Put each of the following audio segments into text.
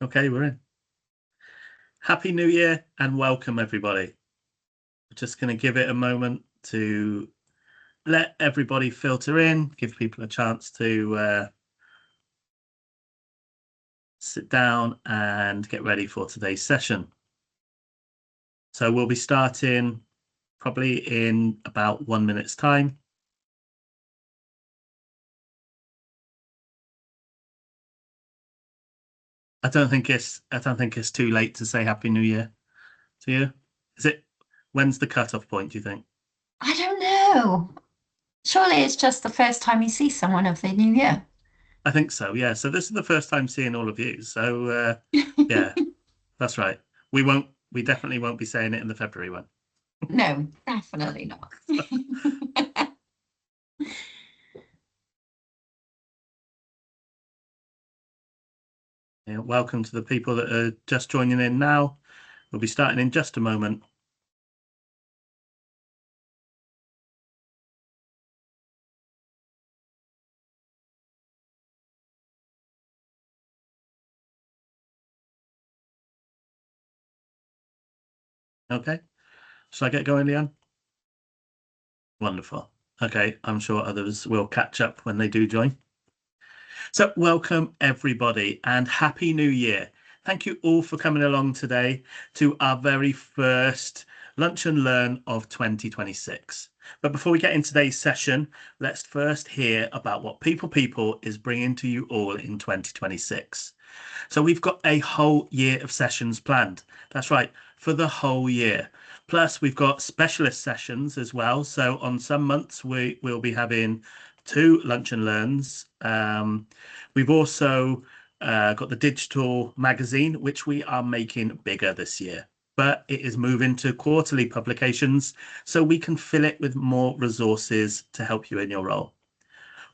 Okay, we're in. Happy New Year and welcome, everybody. We're just going to give it a moment to let everybody filter in, give people a chance to sit down and get ready for today's session. So we'll be starting probably in about 1 minute's time. I don't think it's too late to say Happy New Year to you. Is it? When's the cutoff point, do you think? I don't know. Surely it's just the first time you see someone of the new year. I think so, yeah. So this is the first time seeing all of you. So yeah, that's right. We definitely won't be saying it in the February one. No, definitely not. Yeah, welcome to the people that are just joining in now. We'll be starting in just a moment. Okay. Shall I get going, Leanne? Wonderful. Okay, I'm sure others will catch up when they do join. So, welcome everybody and Happy New Year. Thank you all for coming along today to our very first Lunch and Learn of 2026. But before we get into today's session, let's first hear about what People is bringing to you all in 2026. So we've got a whole year of sessions planned. That's right, for the whole year. Plus, we've got specialist sessions as well. So on some months, we'll be having two lunch and learns. We've also got the digital magazine, which we are making bigger this year. But it is moving to quarterly publications so we can fill it with more resources to help you in your role.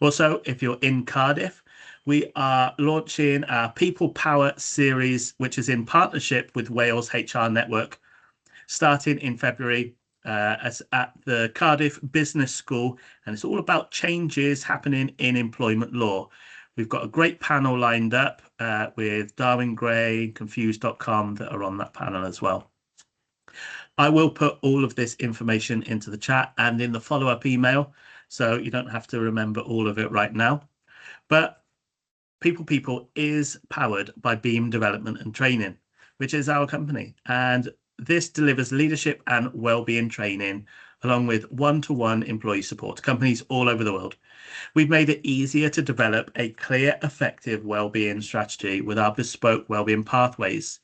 Also, if you're in Cardiff, we are launching our People Power series, which is in partnership with Wales HR Network, starting in February as at the Cardiff Business School. And it's all about changes happening in employment law. We've got a great panel lined up with Darwin Gray, Confused.com that are on that panel as well. I will put all of this information into the chat and in the follow-up email, so you don't have to remember all of it right now. But People is powered by Beam Development and Training, which is our company. And this delivers leadership and well-being training along with one-to-one employee support to companies all over the world. We've made it easier to develop a clear, effective well-being strategy with our bespoke well-being pathways.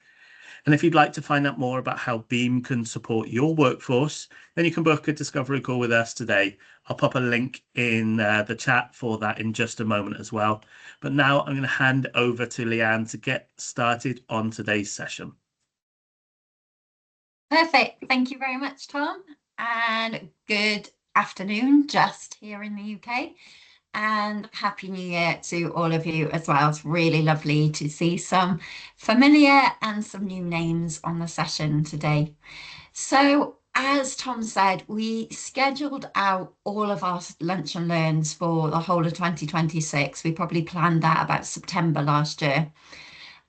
And if you'd like to find out more about how Beam can support your workforce, then you can book a discovery call with us today. I'll pop a link in the chat for that in just a moment as well. But now I'm going to hand over to Leanne to get started on today's session. Perfect. Thank you very much, Tom. And good afternoon, just here in the UK. And Happy New Year to all of you as well. It's really lovely to see some familiar and some new names on the session today. So, as Tom said, we scheduled out all of our lunch and learns for the whole of 2026. We probably planned that about September last year.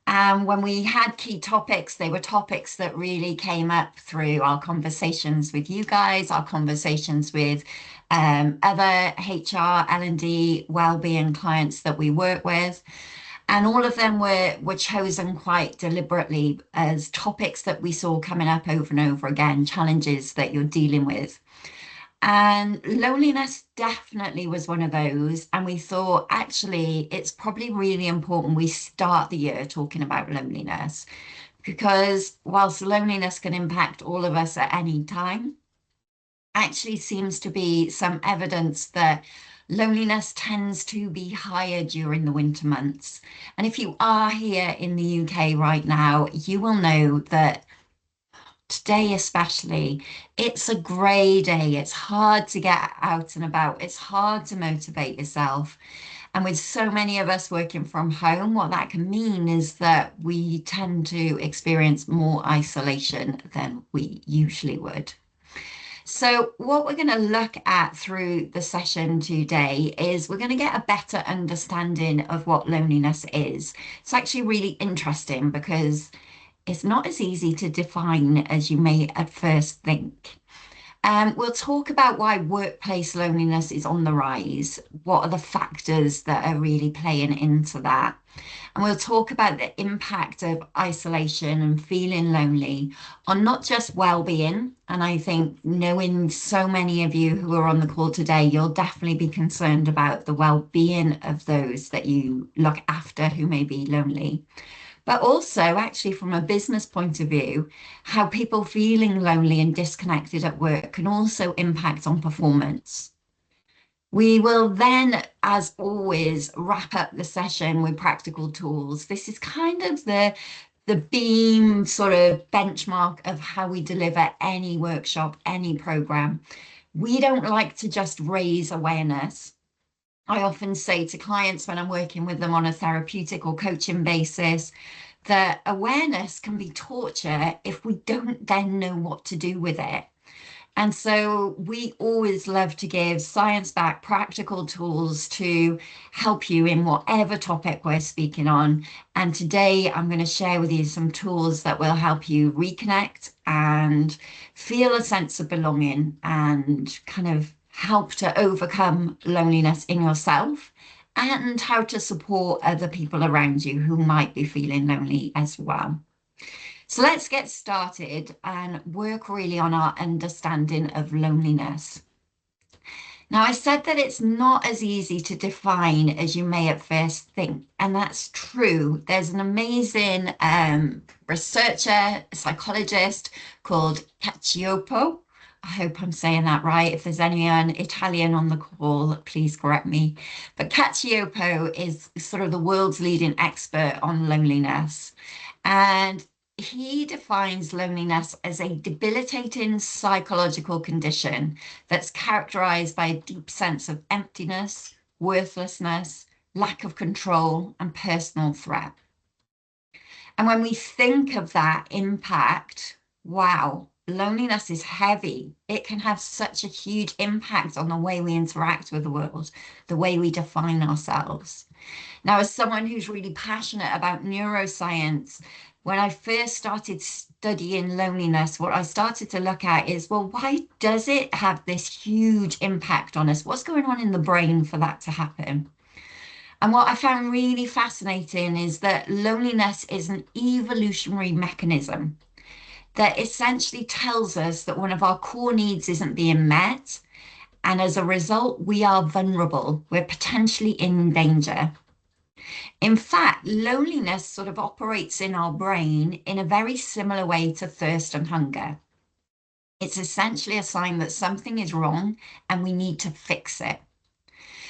And when we had key topics, they were topics that really came up through our conversations with you guys, our conversations with other HR, L&D, wellbeing clients that we work with. And all of them were chosen quite deliberately as topics that we saw coming up over and over again, challenges that you're dealing with. And loneliness definitely was one of those. And we thought, actually, it's probably really important we start the year talking about loneliness because whilst loneliness can impact all of us at any time, actually seems to be some evidence that loneliness tends to be higher during the winter months. And if you are here in the UK right now, you will know that today especially, it's a grey day. It's hard to get out and about. It's hard to motivate yourself. And with so many of us working from home, what that can mean is that we tend to experience more isolation than we usually would. So, what we're going to look at through the session today is we're going to get a better understanding of what loneliness is. It's actually really interesting because it's not as easy to define as you may at first think. We'll talk about why workplace loneliness is on the rise. What are the factors that are really playing into that? And we'll talk about the impact of isolation and feeling lonely on not just well-being. And I think knowing so many of you who are on the call today, you'll definitely be concerned about the well-being of those that you look after who may be lonely. But also, actually, from a business point of view, how people feeling lonely and disconnected at work can also impact on performance. We will then, as always, wrap up the session with practical tools. This is kind of the beam sort of benchmark of how we deliver any workshop, any program. We don't like to just raise awareness. I often say to clients when I'm working with them on a therapeutic or coaching basis that awareness can be torture if we don't then know what to do with it. And so we always love to give science-backed practical tools to help you in whatever topic we're speaking on. And today I'm going to share with you some tools that will help you reconnect and feel a sense of belonging and kind of help to overcome loneliness in yourself and how to support other people around you who might be feeling lonely as well. So let's get started and work really on our understanding of loneliness. Now, I said that it's not as easy to define as you may at first think, and that's true. There's an amazing researcher, psychologist called Cacioppo. I hope I'm saying that right. If there's anyone Italian on the call, please correct me. But Cacioppo is sort of the world's leading expert on loneliness. And he defines loneliness as a debilitating psychological condition that's characterized by a deep sense of emptiness, worthlessness, lack of control, and personal threat. And when we think of that impact, wow, loneliness is heavy. It can have such a huge impact on the way we interact with the world, the way we define ourselves. Now, as someone who's really passionate about neuroscience, when I first started studying loneliness, what I started to look at is, well, why does it have this huge impact on us? What's going on in the brain for that to happen? And what I found really fascinating is that loneliness is an evolutionary mechanism that essentially tells us that one of our core needs isn't being met. And as a result, we are vulnerable. We're potentially in danger. In fact, loneliness sort of operates in our brain in a very similar way to thirst and hunger. It's essentially a sign that something is wrong and we need to fix it.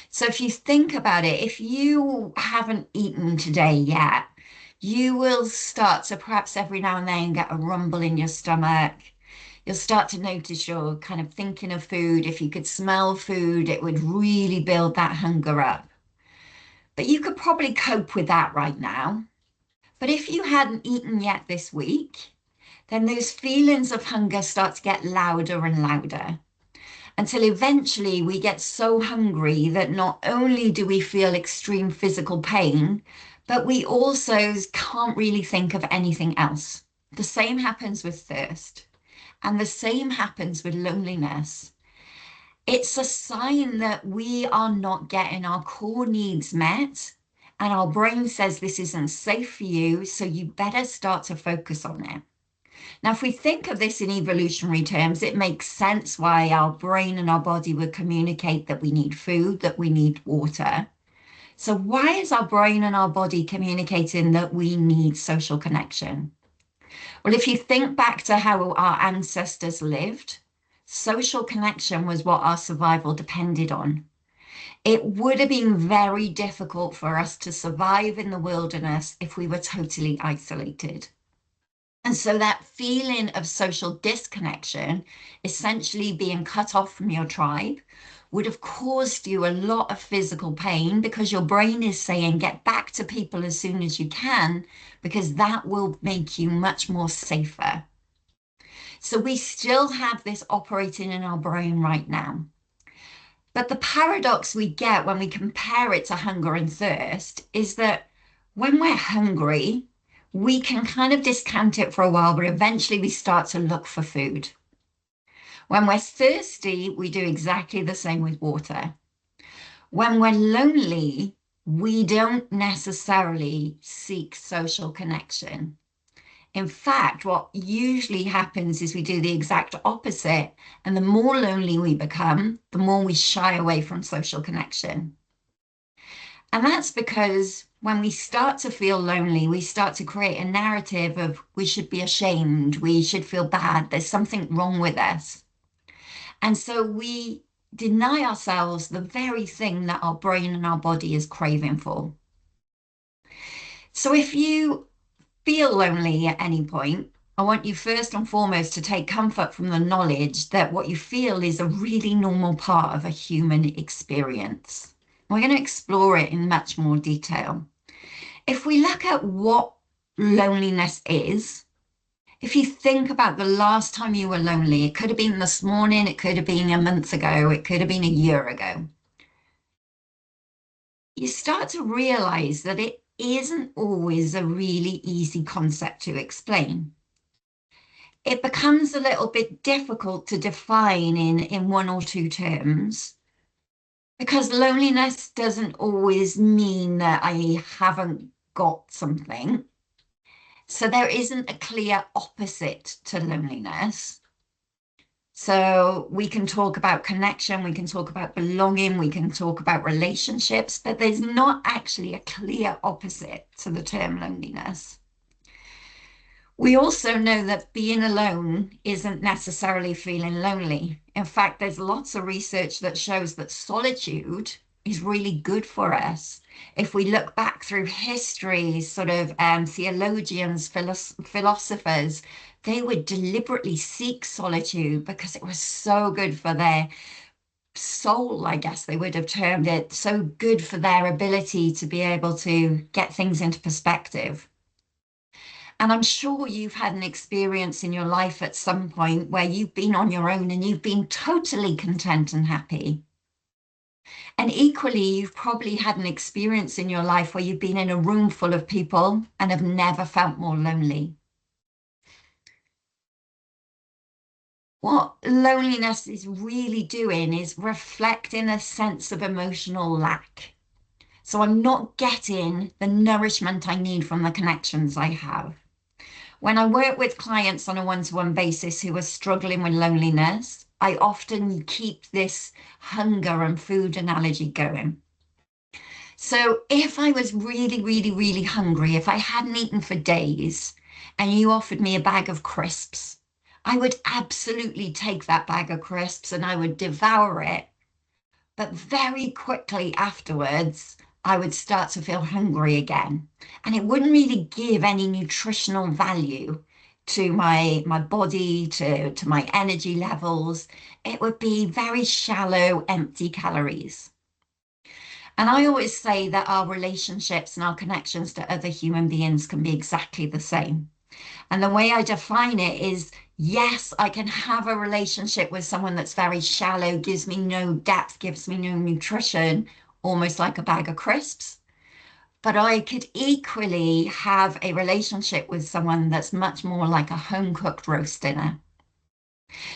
So if you think about it, if you haven't eaten today yet, you will start to perhaps every now and then get a rumble in your stomach. You'll start to notice you're kind of thinking of food. If you could smell food, it would really build that hunger up. But you could probably cope with that right now. But if you hadn't eaten yet this week, then those feelings of hunger start to get louder and louder until eventually we get so hungry that not only do we feel extreme physical pain, but we also can't really think of anything else. The same happens with thirst, and the same happens with loneliness. It's a sign that we are not getting our core needs met, and our brain says this isn't safe for you, so you better start to focus on it. Now, if we think of this in evolutionary terms, it makes sense why our brain and our body would communicate that we need food, that we need water. So why is our brain and our body communicating that we need social connection? Well, if you think back to how our ancestors lived, social connection was what our survival depended on. It would have been very difficult for us to survive in the wilderness if we were totally isolated. And so that feeling of social disconnection, essentially being cut off from your tribe, would have caused you a lot of physical pain because your brain is saying, get back to people as soon as you can, because that will make you much more safer. So we still have this operating in our brain right now. But the paradox we get when we compare it to hunger and thirst is that when we're hungry, we can kind of discount it for a while, but eventually we start to look for food. When we're thirsty, we do exactly the same with water. When we're lonely, we don't necessarily seek social connection. In fact, what usually happens is we do the exact opposite. And the more lonely we become, the more we shy away from social connection. And that's because when we start to feel lonely, we start to create a narrative of we should be ashamed, we should feel bad, there's something wrong with us. And so we deny ourselves the very thing that our brain and our body is craving for. So if you feel lonely at any point, I want you first and foremost to take comfort from the knowledge that what you feel is a really normal part of a human experience. We're going to explore it in much more detail. If we look at what loneliness is, if you think about the last time you were lonely, it could have been this morning, it could have been a month ago, it could have been a year ago. You start to realize that it isn't always a really easy concept to explain. It becomes a little bit difficult to define in one or two terms because loneliness doesn't always mean that I haven't got something. So there isn't a clear opposite to loneliness. So we can talk about connection, we can talk about belonging, we can talk about relationships, but there's not actually a clear opposite to the term loneliness. We also know that being alone isn't necessarily feeling lonely. In fact, there's lots of research that shows that solitude is really good for us. If we look back through history, sort of theologians, philosophers, they would deliberately seek solitude because it was so good for their soul, I guess they would have termed it, so good for their ability to be able to get things into perspective. And I'm sure you've had an experience in your life at some point where you've been on your own and you've been totally content and happy. And equally, you've probably had an experience in your life where you've been in a room full of people and have never felt more lonely. What loneliness is really doing is reflecting a sense of emotional lack. So I'm not getting the nourishment I need from the connections I have. When I work with clients on a one-to-one basis who are struggling with loneliness, I often keep this hunger and food analogy going. So if I was really, really, really hungry, if I hadn't eaten for days and you offered me a bag of crisps, I would absolutely take that bag of crisps and I would devour it. But very quickly afterwards, I would start to feel hungry again. And it wouldn't really give any nutritional value to my body, to my energy levels. It would be very shallow, empty calories. And I always say that our relationships and our connections to other human beings can be exactly the same. And the way I define it is, yes, I can have a relationship with someone that's very shallow, gives me no depth, gives me no nutrition, almost like a bag of crisps. But I could equally have a relationship with someone that's much more like a home cooked roast dinner.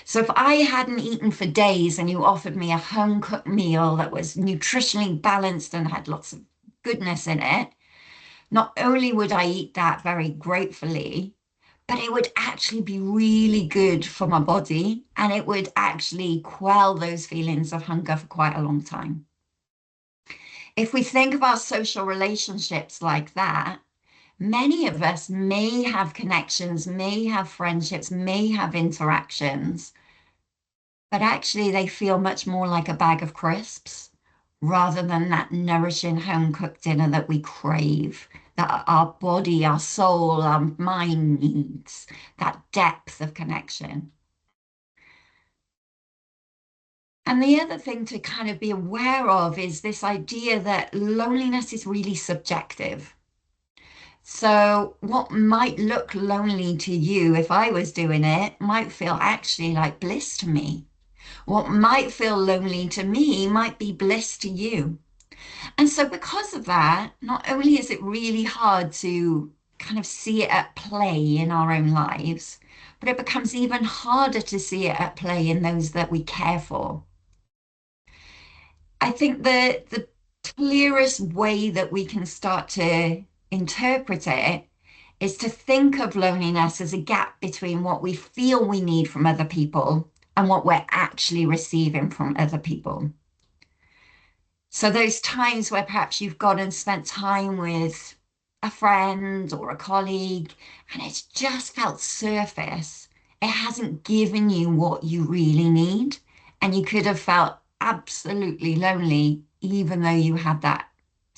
So if I hadn't eaten for days and you offered me a home cooked meal that was nutritionally balanced and had lots of goodness in it, not only would I eat that very gratefully, but it would actually be really good for my body and it would actually quell those feelings of hunger for quite a long time. If we think of our social relationships like that, many of us may have connections, may have friendships, may have interactions, but actually they feel much more like a bag of crisps rather than that nourishing home cooked dinner that we crave, that our body, our soul, our mind needs, that depth of connection. And the other thing to kind of be aware of is this idea that loneliness is really subjective. So, what might look lonely to you if I was doing it might feel actually like bliss to me. What might feel lonely to me might be bliss to you. And so, because of that, not only is it really hard to kind of see it at play in our own lives, but it becomes even harder to see it at play in those that we care for. I think the clearest way that we can start to interpret it is to think of loneliness as a gap between what we feel we need from other people and what we're actually receiving from other people. So those times where perhaps you've gone and spent time with a friend or a colleague and it's just felt surface, it hasn't given you what you really need. And you could have felt absolutely lonely, even though you had that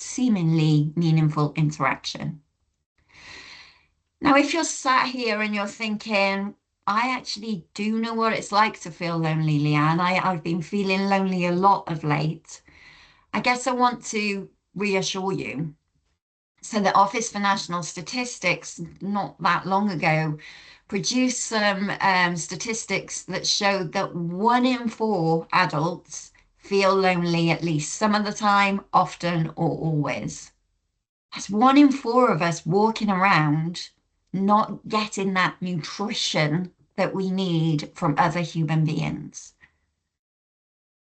seemingly meaningful interaction. Now, if you're sat here and you're thinking, I actually do know what it's like to feel lonely, Leanne. I've been feeling lonely a lot of late. I guess I want to reassure you. So, the Office for National Statistics, not that long ago, produced some statistics that showed that 1 in 4 adults feel lonely at least some of the time, often, or always. That's 1 in 4 of us walking around not getting that nutrition that we need from other human beings.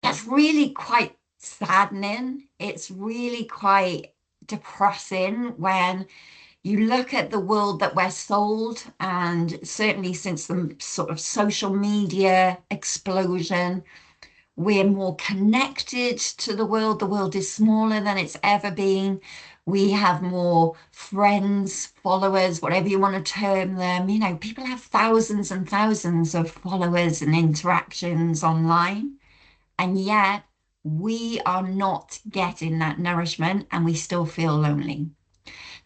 That's really quite saddening. It's really quite depressing when you look at the world that we're sold, and certainly since the sort of social media explosion, we're more connected to the world. The world is smaller than it's ever been. We have more friends, followers, whatever you want to term them. You know, people have thousands and thousands of followers and interactions online. And yet we are not getting that nourishment and we still feel lonely.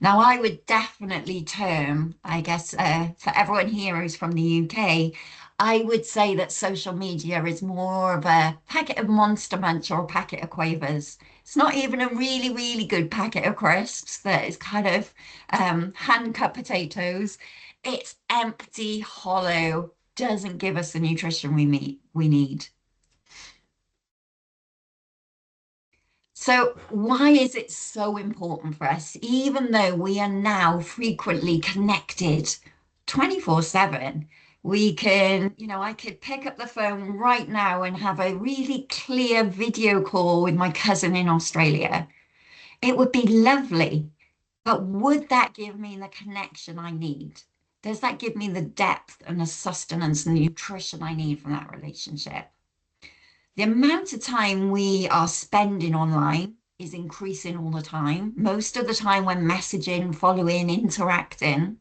Now, I would definitely term, I guess, for everyone here who's from the UK, I would say that social media is more of a packet of Monster Munch or a packet of Quavers. It's not even a really, really good packet of crisps that is kind of hand cut potatoes. It's empty, hollow, doesn't give us the nutrition we need. So, why is it so important for us, even though we are now frequently connected 24/7? We can, I could pick up the phone right now and have a really clear video call with my cousin in Australia. It would be lovely, but would that give me the connection I need? Does that give me the depth and the sustenance and the nutrition I need from that relationship? The amount of time we are spending online is increasing all the time. Most of the time, we're messaging, following, interacting.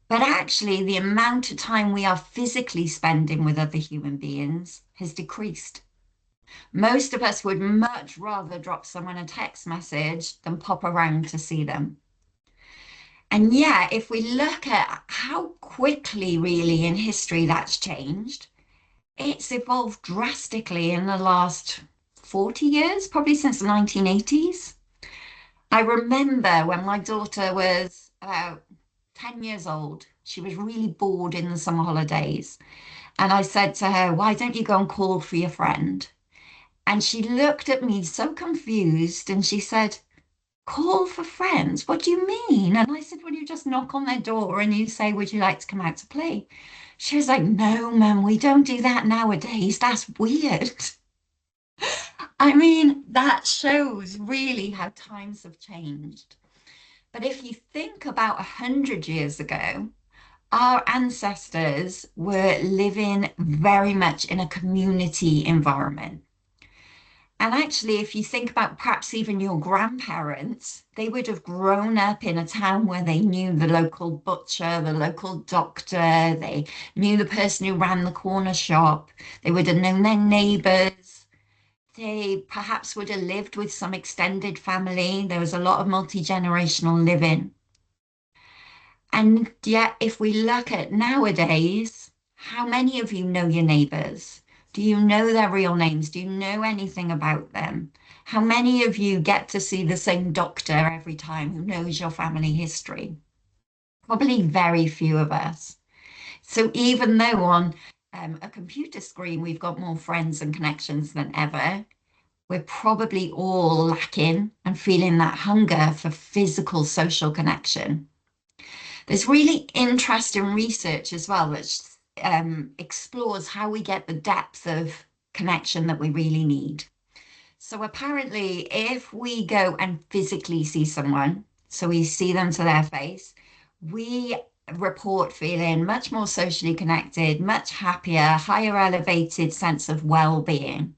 But actually, the amount of time we are physically spending with other human beings has decreased. Most of us would much rather drop someone a text message than pop around to see them. And yet, if we look at how quickly, really, in history that's changed, it's evolved drastically in the last 40 years, probably since the 1980s. I remember when my daughter was about 10 years old, she was really bored in the summer holidays. And I said to her, why don't you go and call for your friend? And she looked at me so confused and she said, call for friends? What do you mean? And I said, well, you just knock on their door and you say, would you like to come out to play? She was like, no, Mum, we don't do that nowadays. That's weird. I mean, that shows really how times have changed. But if you think about 100 years ago, our ancestors were living very much in a community environment. And actually, if you think about perhaps even your grandparents, they would have grown up in a town where they knew the local butcher, the local doctor, they knew the person who ran the corner shop, they would have known their neighbors. They perhaps would have lived with some extended family. There was a lot of multi-generational living. And yet, if we look at nowadays, how many of you know your neighbors? Do you know their real names? Do you know anything about them? How many of you get to see the same doctor every time who knows your family history? Probably very few of us. So even though on a computer screen we've got more friends and connections than ever, we're probably all lacking and feeling that hunger for physical social connection. There's really interesting research as well, which explores how we get the depth of connection that we really need. So apparently, if we go and physically see someone, so we see them to their face, we report feeling much more socially connected, much happier, higher elevated sense of well-being.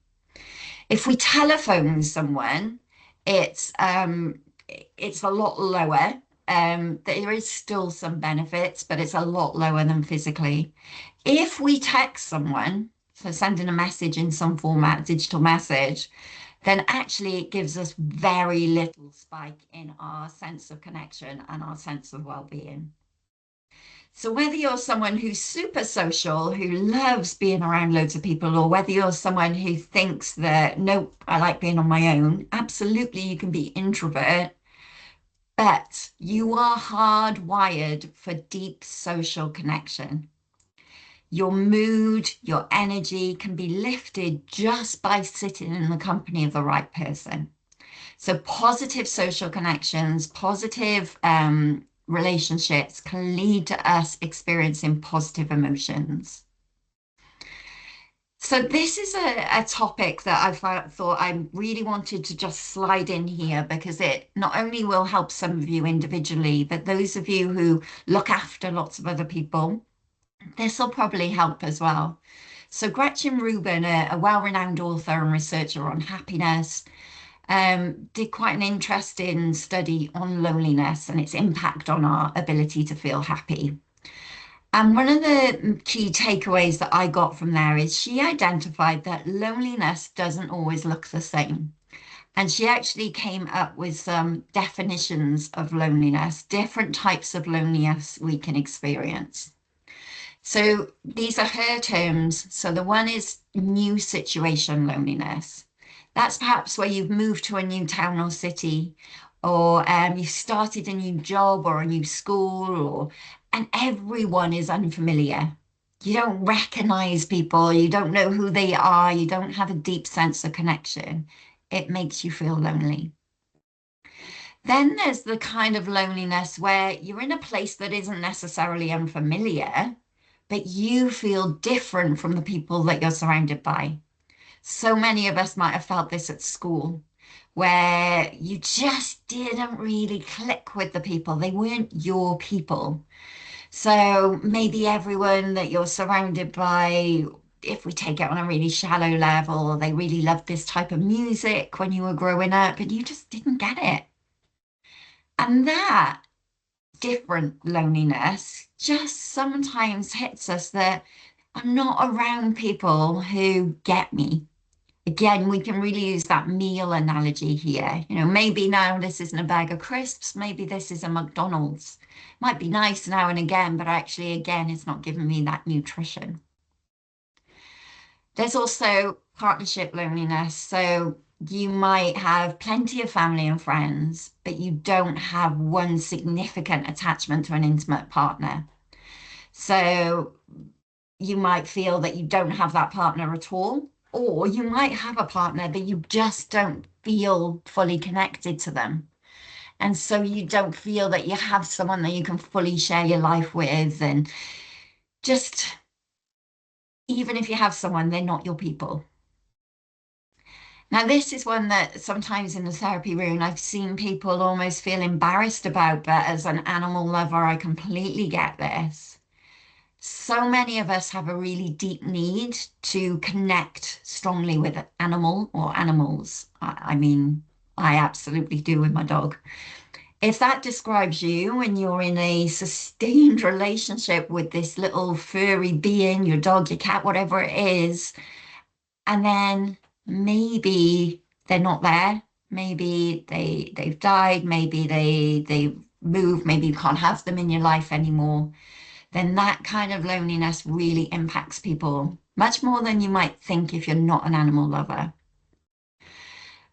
If we telephone someone, it's um, it's a lot lower. There is still some benefits, but it's a lot lower than physically. If we text someone, so sending a message in some format, digital message, then actually it gives us very little spike in our sense of connection and our sense of well-being. So whether you're someone who's super social, who loves being around loads of people, or whether you're someone who thinks that, nope, I like being on my own, absolutely you can be introvert, but you are hardwired for deep social connection. Your mood, your energy can be lifted just by sitting in the company of the right person. So positive social connections, positive relationships can lead to us experiencing positive emotions. So this is a topic that thought I really wanted to just slide in here because it not only will help some of you individually, but those of you who look after lots of other people, this will probably help as well. So Gretchen Rubin, a well-renowned author and researcher on happiness, did quite an interesting study on loneliness and its impact on our ability to feel happy. And one of the key takeaways that I got from there is she identified that loneliness doesn't always look the same. And she actually came up with some definitions of loneliness, different types of loneliness we can experience. So these are her terms. So the one is new situation loneliness. That's perhaps where you've moved to a new town or city, or you've started a new job or a new school, and everyone is unfamiliar. You don't recognize people, you don't know who they are, you don't have a deep sense of connection. It makes you feel lonely. Then there's the kind of loneliness where you're in a place that isn't necessarily unfamiliar, but you feel different from the people that you're surrounded by. So many of us might have felt this at school, where you just didn't really click with the people. They weren't your people. So maybe everyone that you're surrounded by, if we take it on a really shallow level, they really loved this type of music when you were growing up and you just didn't get it. And that different loneliness just sometimes hits us that I'm not around people who get me. Again, we can really use that meal analogy here. You know, maybe now this isn't a bag of crisps, maybe this is a McDonald's. Might be nice now and again, but actually, again, it's not giving me that nutrition. There's also partnership loneliness. So you might have plenty of family and friends, but you don't have one significant attachment to an intimate partner. So you might feel that you don't have that partner at all, or you might have a partner, but you just don't feel fully connected to them. And so you don't feel that you have someone that you can fully share your life with. And just, even if you have someone, they're not your people. Now, this is one that sometimes in the therapy room, I've seen people almost feel embarrassed about, but as an animal lover, I completely get this. So many of us have a really deep need to connect strongly with an animal or animals. I mean, I absolutely do with my dog. If that describes you and you're in a sustained relationship with this little furry being, your dog, your cat, whatever it is, and then maybe they're not there, maybe they've died, maybe they've moved, maybe you can't have them in your life anymore, then that kind of loneliness really impacts people much more than you might think if you're not an animal lover.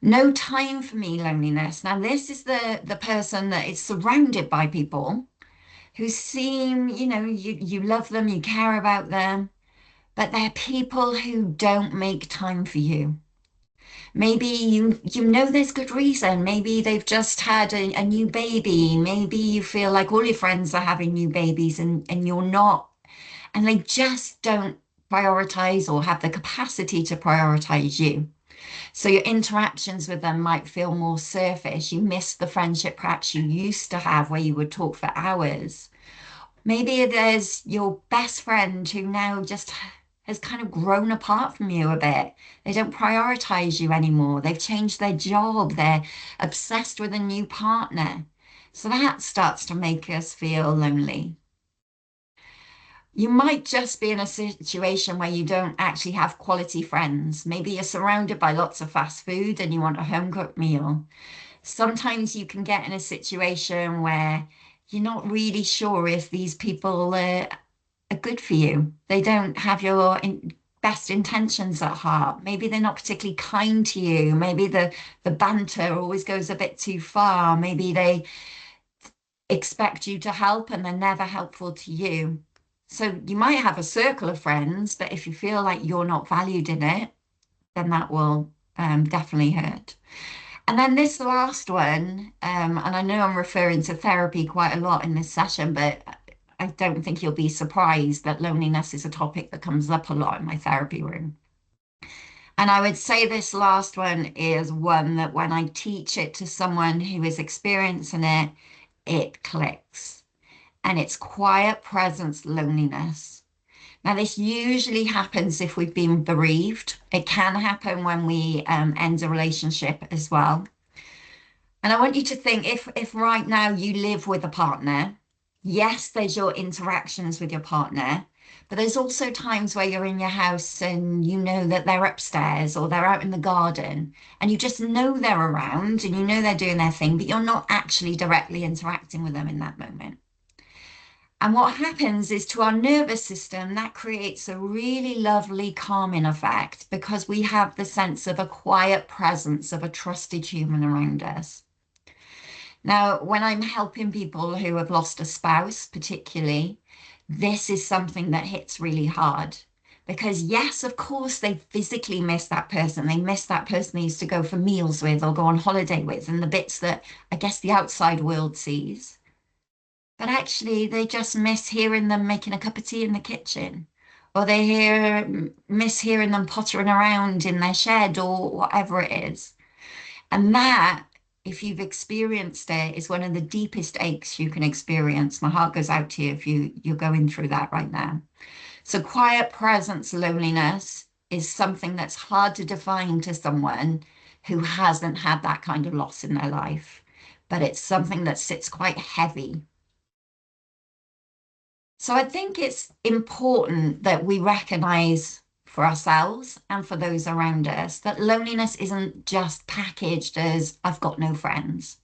No time for me loneliness. Now, this is the person that is surrounded by people who seem, you love them, you care about them, but they're people who don't make time for you. Maybe you know there's good reason. Maybe they've just had a new baby. Maybe you feel like all your friends are having new babies and you're not, and they just don't prioritize or have the capacity to prioritize you. So your interactions with them might feel more surface. You miss the friendship perhaps you used to have where you would talk for hours. Maybe there's your best friend who now just has kind of grown apart from you a bit. They don't prioritize you anymore. They've changed their job. They're obsessed with a new partner. So that starts to make us feel lonely. You might just be in a situation where you don't actually have quality friends. Maybe you're surrounded by lots of fast food and you want a home cooked meal. Sometimes you can get in a situation where you're not really sure if these people are good for you. They don't have your best intentions at heart. Maybe they're not particularly kind to you. Maybe the banter always goes a bit too far. Maybe they expect you to help and they're never helpful to you. So you might have a circle of friends, but if you feel like you're not valued in it, then that will definitely hurt. And then this last one, and I know I'm referring to therapy quite a lot in this session, but I don't think you'll be surprised that loneliness is a topic that comes up a lot in my therapy room. And I would say this last one is one that when I teach it to someone who is experiencing it, it clicks. And it's quiet presence loneliness. Now, this usually happens if we've been bereaved. It can happen when we end a relationship as well. And I want you to think if right now you live with a partner, yes, there's your interactions with your partner, but there's also times where you're in your house and you know that they're upstairs or they're out in the garden and you just know they're around and you know they're doing their thing, but you're not actually directly interacting with them in that moment. And what happens is to our nervous system, that creates a really lovely calming effect because we have the sense of a quiet presence of a trusted human around us. Now, when I'm helping people who have lost a spouse, particularly, this is something that hits really hard. Because, yes, of course, they physically miss that person. They miss that person they used to go for meals with or go on holiday with, and the bits that I guess the outside world sees. But actually, they just miss hearing them making a cup of tea in the kitchen, or miss hearing them pottering around in their shed or whatever it is. And that, if you've experienced it, is one of the deepest aches you can experience. My heart goes out to you if you're going through that right now. So quiet presence loneliness is something that's hard to define to someone who hasn't had that kind of loss in their life, but it's something that sits quite heavy. So I think it's important that we recognize for ourselves and for those around us that loneliness isn't just packaged as I've got no friends.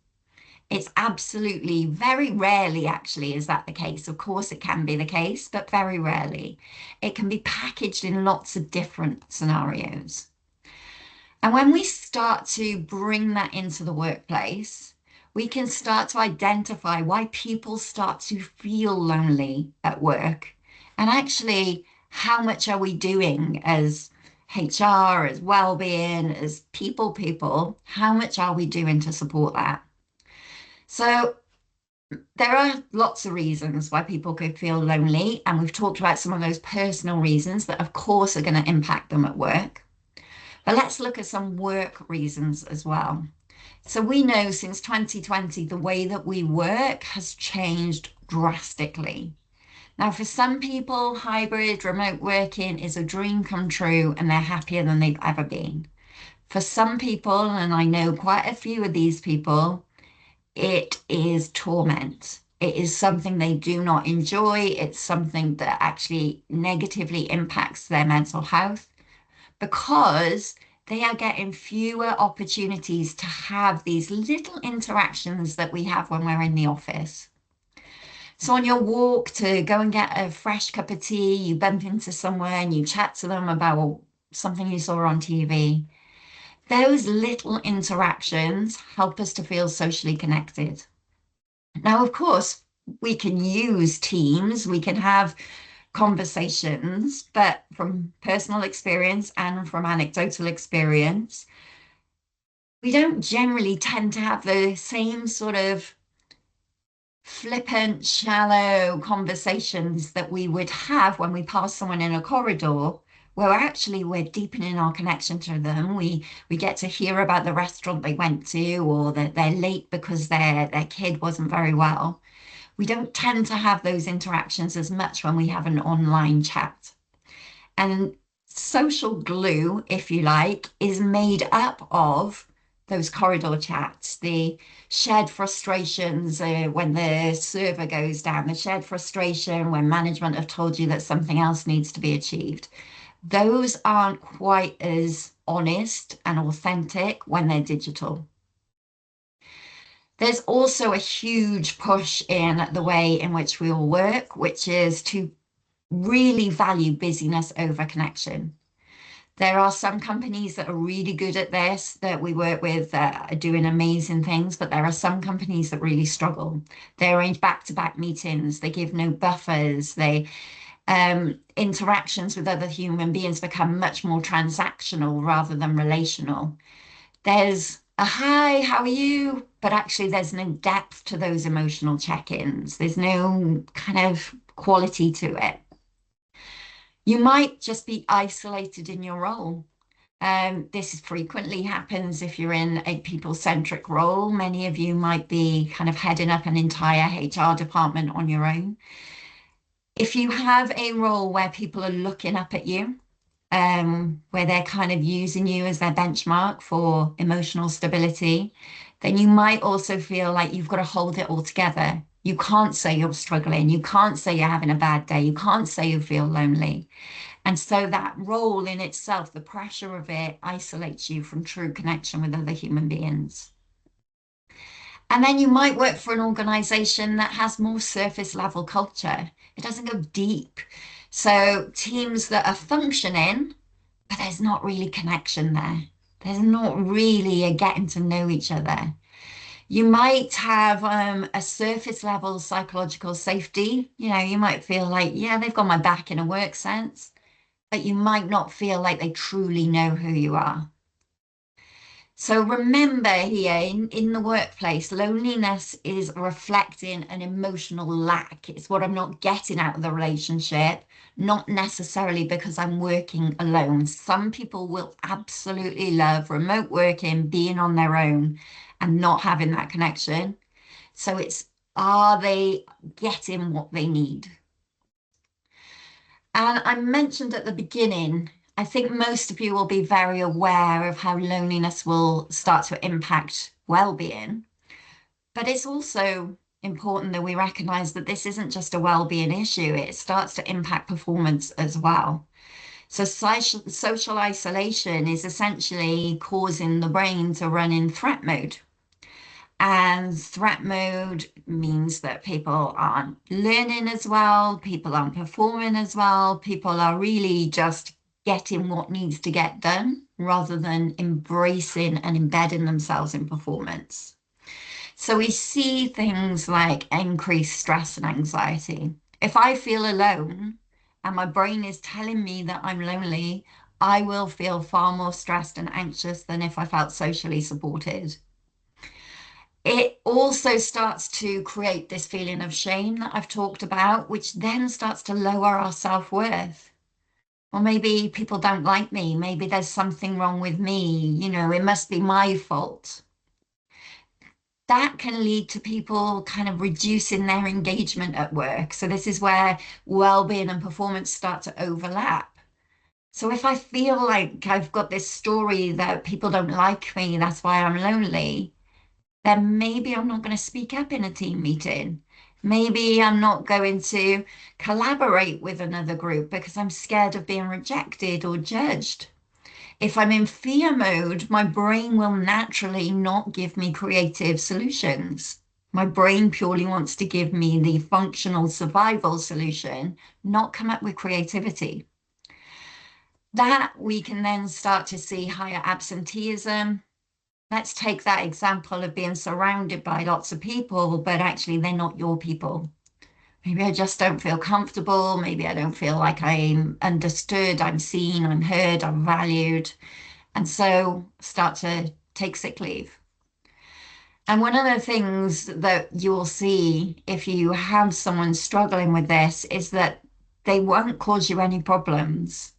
It's absolutely, very rarely actually is that the case. Of course, it can be the case, but very rarely. It can be packaged in lots of different scenarios. And when we start to bring that into the workplace, we can start to identify why people start to feel lonely at work. And actually, how much are we doing as HR, as well-being, as people, how much are we doing to support that? So there are lots of reasons why people could feel lonely, and we've talked about some of those personal reasons that, of course, are going to impact them at work. But let's look at some work reasons as well. So we know since 2020, the way that we work has changed drastically. Now, for some people, hybrid remote working is a dream come true and they're happier than they've ever been. For some people, and I know quite a few of these people, it is torment. It is something they do not enjoy. It's something that actually negatively impacts their mental health because they are getting fewer opportunities to have these little interactions that we have when we're in the office. So on your walk to go and get a fresh cup of tea, you bump into someone and you chat to them about something you saw on TV. Those little interactions help us to feel socially connected. Now, of course, we can use Teams, we can have conversations, but from personal experience and from anecdotal experience, we don't generally tend to have the same sort of flippant, shallow conversations that we would have when we pass someone in a corridor, where actually we're deepening our connection to them. We get to hear about the restaurant they went to, or that they're late because their kid wasn't very well. We don't tend to have those interactions as much when we have an online chat. And social glue, if you like, is made up of those corridor chats, the shared frustrations when the server goes down, the shared frustration when management have told you that something else needs to be achieved. Those aren't quite as honest and authentic when they're digital. There's also a huge push in the way in which we all work, which is to really value busyness over connection. There are some companies that are really good at this that we work with that are doing amazing things, but there are some companies that really struggle. They arrange back-to-back meetings, they give no buffers, they interactions with other human beings become much more transactional rather than relational. There's a hi, how are you? But actually, there's no depth to those emotional check-ins. There's no kind of quality to it. You might just be isolated in your role. This frequently happens if you're in a people-centric role. Many of you might be kind of heading up an entire HR department on your own. If you have a role where people are looking up at you, where they're kind of using you as their benchmark for emotional stability, then you might also feel like you've got to hold it all together. You can't say you're struggling. You can't say you're having a bad day. You can't say you feel lonely. And so that role in itself, the pressure of it isolates you from true connection with other human beings. And then you might work for an organization that has more surface level culture. It doesn't go deep. So teams that are functioning, but there's not really connection there. There's not really a getting to know each other. You might have a surface level psychological safety. You know, you might feel like, yeah, they've got my back in a work sense, but you might not feel like they truly know who you are. So remember here in the workplace, loneliness is reflecting an emotional lack. It's what I'm not getting out of the relationship, not necessarily because I'm working alone. Some people will absolutely love remote working, being on their own and not having that connection. So it's, are they getting what they need? And I mentioned at the beginning, I think most of you will be very aware of how loneliness will start to impact well-being. But it's also important that we recognize that this isn't just a well-being issue, it starts to impact performance as well. So social isolation is essentially causing the brain to run in threat mode. And threat mode means that people aren't learning as well, people aren't performing as well, people are really just getting what needs to get done rather than embracing and embedding themselves in performance. So we see things like increased stress and anxiety. If I feel alone and my brain is telling me that I'm lonely, I will feel far more stressed and anxious than if I felt socially supported. It also starts to create this feeling of shame that I've talked about, which then starts to lower our self-worth. Or maybe people don't like me. Maybe there's something wrong with me. You know, it must be my fault. That can lead to people kind of reducing their engagement at work. So this is where well-being and performance start to overlap. So if I feel like I've got this story that people don't like me, that's why I'm lonely, then maybe I'm not going to speak up in a team meeting. Maybe I'm not going to collaborate with another group because I'm scared of being rejected or judged. If I'm in fear mode, my brain will naturally not give me creative solutions. My brain purely wants to give me the functional survival solution, not come up with creativity. That we can then start to see higher absenteeism, Let's take that example of being surrounded by lots of people, but actually they're not your people. Maybe I just don't feel comfortable. Maybe I don't feel like I'm understood, I'm seen, I'm heard, I'm valued. And so start to take sick leave. And one of the things that you'll see if you have someone struggling with this is that they won't cause you any problems.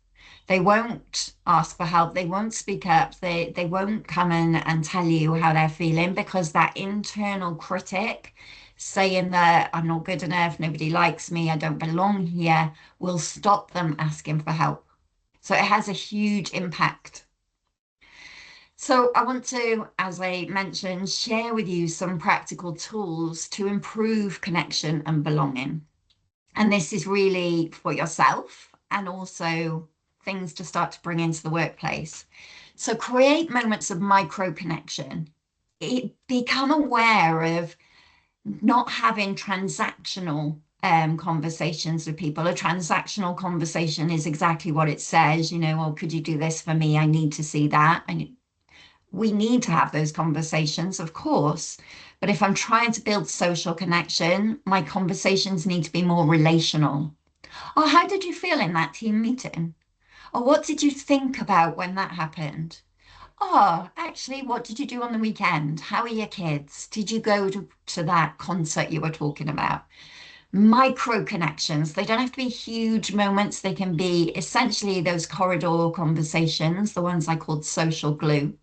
They won't ask for help. They won't speak up. They won't come in and tell you how they're feeling because that internal critic saying that I'm not good enough, nobody likes me, I don't belong here, will stop them asking for help. So it has a huge impact. So I want to, as I mentioned, share with you some practical tools to improve connection and belonging. And this is really for yourself and also things to start to bring into the workplace. So create moments of micro connection. Become aware of not having transactional conversations with people. A transactional conversation is exactly what it says, oh, could you do this for me? I need to see that. And we need to have those conversations, of course. But if I'm trying to build social connection, my conversations need to be more relational. Oh, how did you feel in that team meeting? Or what did you think about when that happened? Oh, actually, what did you do on the weekend? How are your kids? Did you go to that concert you were talking about? Micro connections. They don't have to be huge moments. They can be essentially those corridor conversations, the ones I called social glue.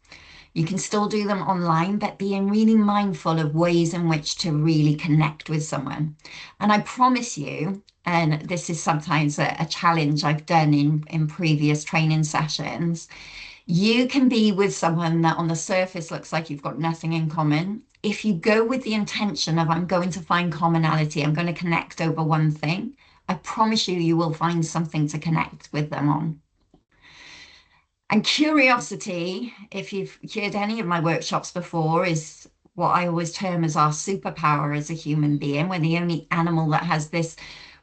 You can still do them online, but being really mindful of ways in which to really connect with someone. And I promise you, and this is sometimes a challenge I've done in previous training sessions, you can be with someone that on the surface looks like you've got nothing in common. If you go with the intention of, I'm going to find commonality, I'm going to connect over one thing, I promise you, you will find something to connect with them on. And curiosity, if you've heard any of my workshops before, is what I always term as our superpower as a human being. We're the only animal that has this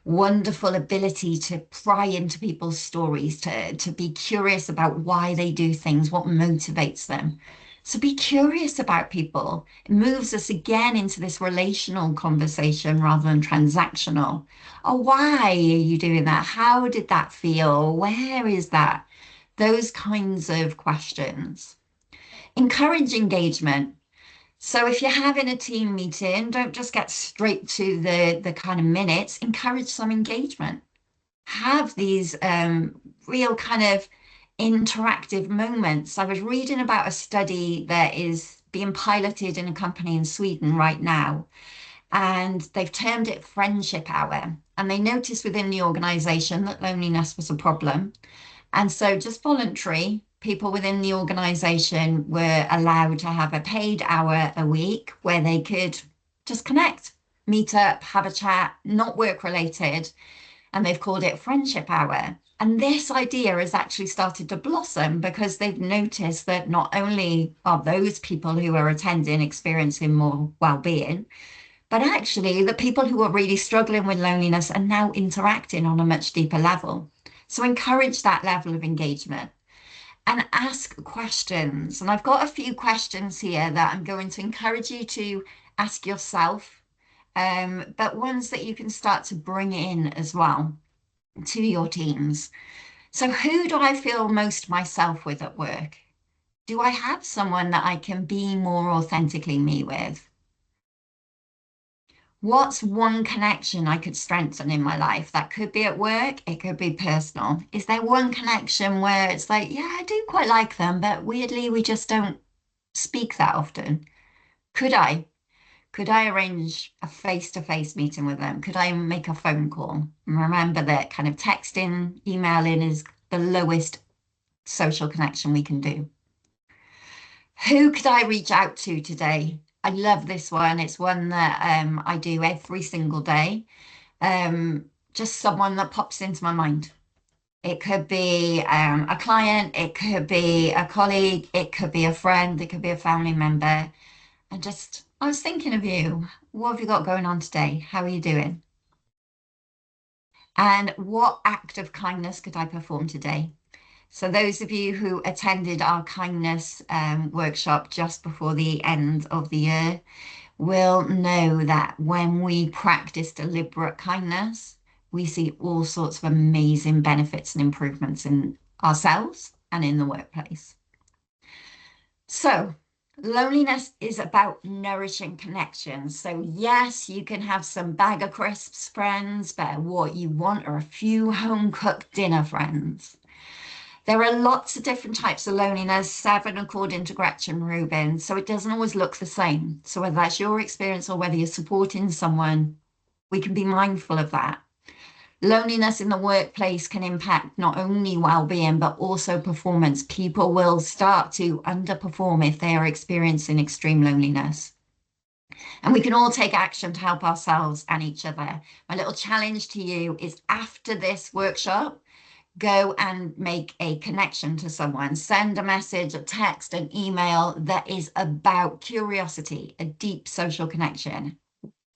wonderful ability to pry into people's stories, to be curious about why they do things, what motivates them. So be curious about people. It moves us again into this relational conversation rather than transactional. Oh, why are you doing that? How did that feel? Where is that? Those kinds of questions. Encourage engagement. So if you're having a team meeting, don't just get straight to the kind of minutes, encourage some engagement. Have these real kind of interactive moments. I was reading about a study that is being piloted in a company in Sweden right now, and they've termed it Friendship Hour. And they noticed within the organization that loneliness was a problem. And so just voluntary people within the organization were allowed to have a paid hour a week where they could just connect, meet up, have a chat, not work related. And they've called it Friendship Hour. And this idea has actually started to blossom because they've noticed that not only are those people who are attending experiencing more well-being, but actually, the people who are really struggling with loneliness are now interacting on a much deeper level. So encourage that level of engagement and ask questions. And I've got a few questions here that I'm going to encourage you to ask yourself, but ones that you can start to bring in as well to your teams. So, who do I feel most myself with at work? Do I have someone that I can be more authentically me with? What's one connection I could strengthen in my life? That could be at work, it could be personal. Is there one connection where it's like, yeah, I do quite like them, but weirdly we just don't speak that often? Could I? Could I arrange a face-to-face meeting with them? Could I make a phone call? And remember that kind of texting, emailing is the lowest social connection we can do. Who could I reach out to today? I love this one. It's one that I do every single day. Just someone that pops into my mind. It could be a client, it could be a colleague, it could be a friend, it could be a family member. And just, I was thinking of you. What have you got going on today? How are you doing? And what act of kindness could I perform today? So those of you who attended our kindness workshop just before the end of the year will know that when we practice deliberate kindness, we see all sorts of amazing benefits and improvements in ourselves and in the workplace. So, loneliness is about nourishing connections. So, yes, you can have some bag of crisps friends, but what you want are a few home cooked dinner friends. There are lots of different types of loneliness, 7 according to Gretchen Rubin, so it doesn't always look the same. So, whether that's your experience or whether you're supporting someone, we can be mindful of that. Loneliness in the workplace can impact not only well-being but also performance. People will start to underperform if they are experiencing extreme loneliness. And we can all take action to help ourselves and each other. My little challenge to you is after this workshop, go and make a connection to someone. Send a message, a text, an email that is about curiosity, a deep social connection.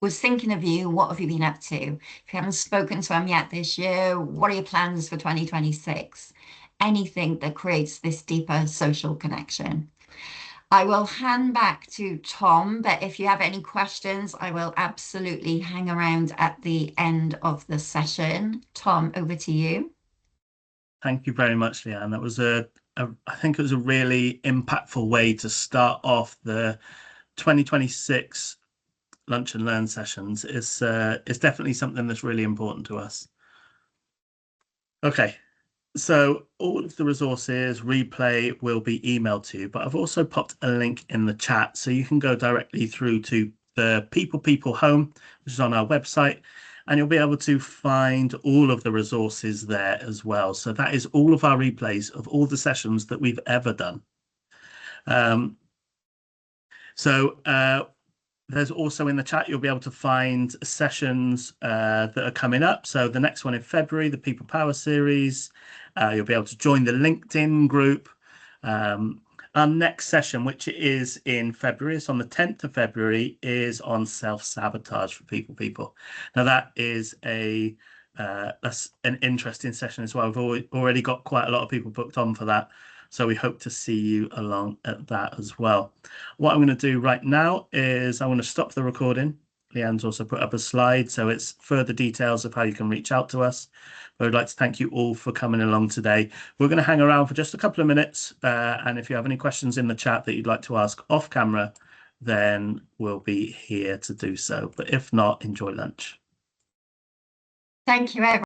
Was thinking of you. What have you been up to? If you haven't spoken to them yet this year, what are your plans for 2026? Anything that creates this deeper social connection. I will hand back to Tom, but if you have any questions, I will absolutely hang around at the end of the session. Tom, over to you. Thank you very much, Leanne. That was I think it was a really impactful way to start off the 2026 lunch and learn sessions. It's definitely something that's really important to us. Okay, so all of the resources replay will be emailed to you, but I've also popped a link in the chat so you can go directly through to the People home, which is on our website, and you'll be able to find all of the resources there as well. So that is all of our replays of all the sessions that we've ever done. There's also in the chat, you'll be able to find sessions that are coming up. So the next one in February, the People Power series, you'll be able to join the LinkedIn group. Our next session, which is in February, it's on the 10th of February, is on self-sabotage for people. Now that is that's an interesting session as well. We've already got quite a lot of people booked on for that. So we hope to see you along at that as well. What I'm going to do right now is I want to stop the recording. Leanne's also put up a slide, so it's further details of how you can reach out to us. But I'd like to thank you all for coming along today. We're going to hang around for just a couple of minutes, and if you have any questions in the chat that you'd like to ask off camera, then we'll be here to do so. But if not, enjoy lunch. Thank you, everyone.